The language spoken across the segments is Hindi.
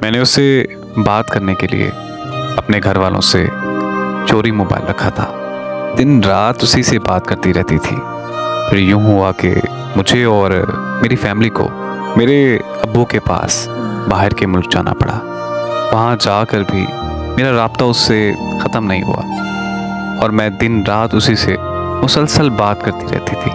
मैंने उसे बात करने के लिए अपने घर वालों से चोरी मोबाइल रखा था। दिन रात उसी से बात करती रहती थी। फिर यूं हुआ कि मुझे और मेरी फैमिली को मेरे अब्बू के पास बाहर के मुल्क जाना पड़ा। वहाँ जाकर भी मेरा राब्ता उससे ख़त्म नहीं हुआ और मैं दिन रात उसी से मुसलसल बात करती रहती थी।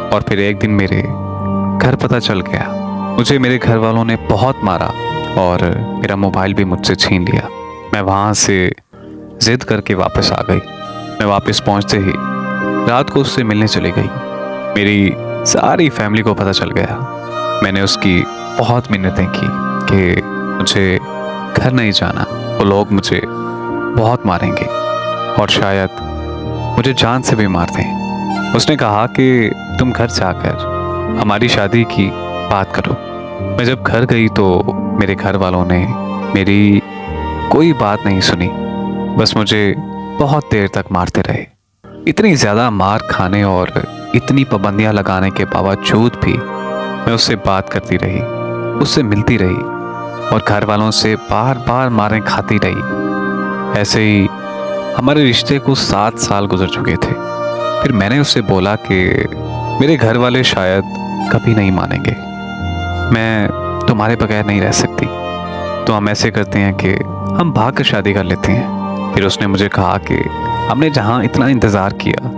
और फिर एक दिन मेरे घर पता चल गया। मुझे मेरे घर वालों ने बहुत मारा और मेरा मोबाइल भी मुझसे छीन लिया। मैं वहाँ से ज़िद करके वापस आ गई। मैं वापस पहुँचते ही रात को उससे मिलने चली गई। मेरी सारी फैमिली को पता चल गया। मैंने उसकी बहुत मिन्नतें की कि मुझे घर नहीं जाना, वो लोग मुझे बहुत मारेंगे और शायद मुझे जान से भी मार दें। उसने कहा कि तुम घर जाकर हमारी शादी की बात करो। मैं जब घर गई तो मेरे घर वालों ने मेरी कोई बात नहीं सुनी, बस मुझे बहुत देर तक मारते रहे। इतनी ज़्यादा मार खाने और इतनी पाबंदियां लगाने के बावजूद भी मैं उससे बात करती रही, उससे मिलती रही और घर वालों से बार बार मारें खाती रही। ऐसे ही हमारे रिश्ते को 7 साल गुजर चुके थे। फिर मैंने उससे बोला कि मेरे घर वाले शायद कभी नहीं मानेंगे, मैं तुम्हारे बगैर नहीं रह सकती, तो हम ऐसे करते हैं कि हम भाग कर शादी कर लेते हैं। फिर उसने मुझे कहा कि हमने जहाँ इतना इंतज़ार किया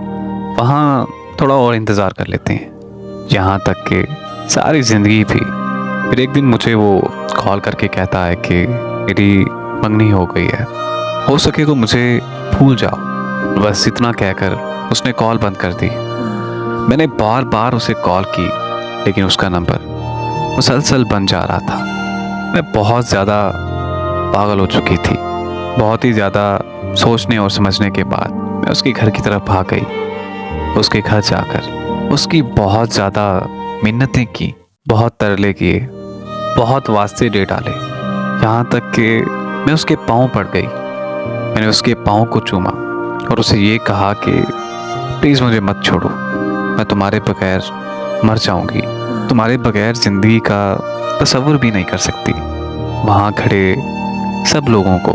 वहाँ थोड़ा और इंतज़ार कर लेते हैं, यहाँ तक कि सारी ज़िंदगी भी। फिर एक दिन मुझे वो कॉल करके कहता है कि मेरी मंगनी हो गई है, हो सके तो मुझे भूल जाओ। बस इतना कहकर उसने कॉल बंद कर दी। मैंने बार बार उसे कॉल की लेकिन उसका नंबर मुसलसल बन जा रहा था। मैं बहुत ज़्यादा पागल हो चुकी थी। बहुत ही ज़्यादा सोचने और समझने के बाद मैं उसके घर की तरफ भाग गई। उसके घर जाकर उसकी बहुत ज़्यादा मिन्नतें की, बहुत तरले किए, बहुत वास्ते दे डाले, यहाँ तक कि मैं उसके पाँव पड़ गई। मैंने उसके पाँव को चूमा और उसे ये कहा कि प्लीज़ मुझे मत छोड़ो, मैं तुम्हारे बगैर मर जाऊंगी, तुम्हारे बगैर ज़िंदगी का तसव्वुर भी नहीं कर सकती। वहाँ खड़े सब लोगों को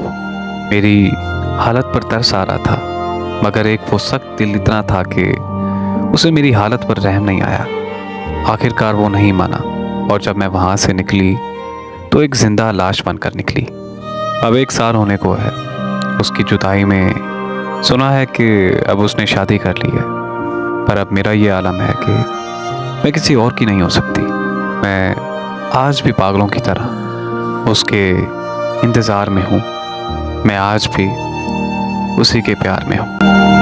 मेरी हालत पर तरस आ रहा था, मगर एक वो सख्त दिल इतना था कि उसे मेरी हालत पर रहम नहीं आया। आखिरकार वो नहीं माना और जब मैं वहाँ से निकली तो एक जिंदा लाश बनकर निकली। अब 1 साल होने को है उसकी जुदाई में। सुना है कि अब उसने शादी कर ली है, पर अब मेरा ये आलम है कि मैं किसी और की नहीं हो सकती। मैं आज भी पागलों की तरह उसके इंतज़ार में हूँ। मैं आज भी उसी के प्यार में हूँ।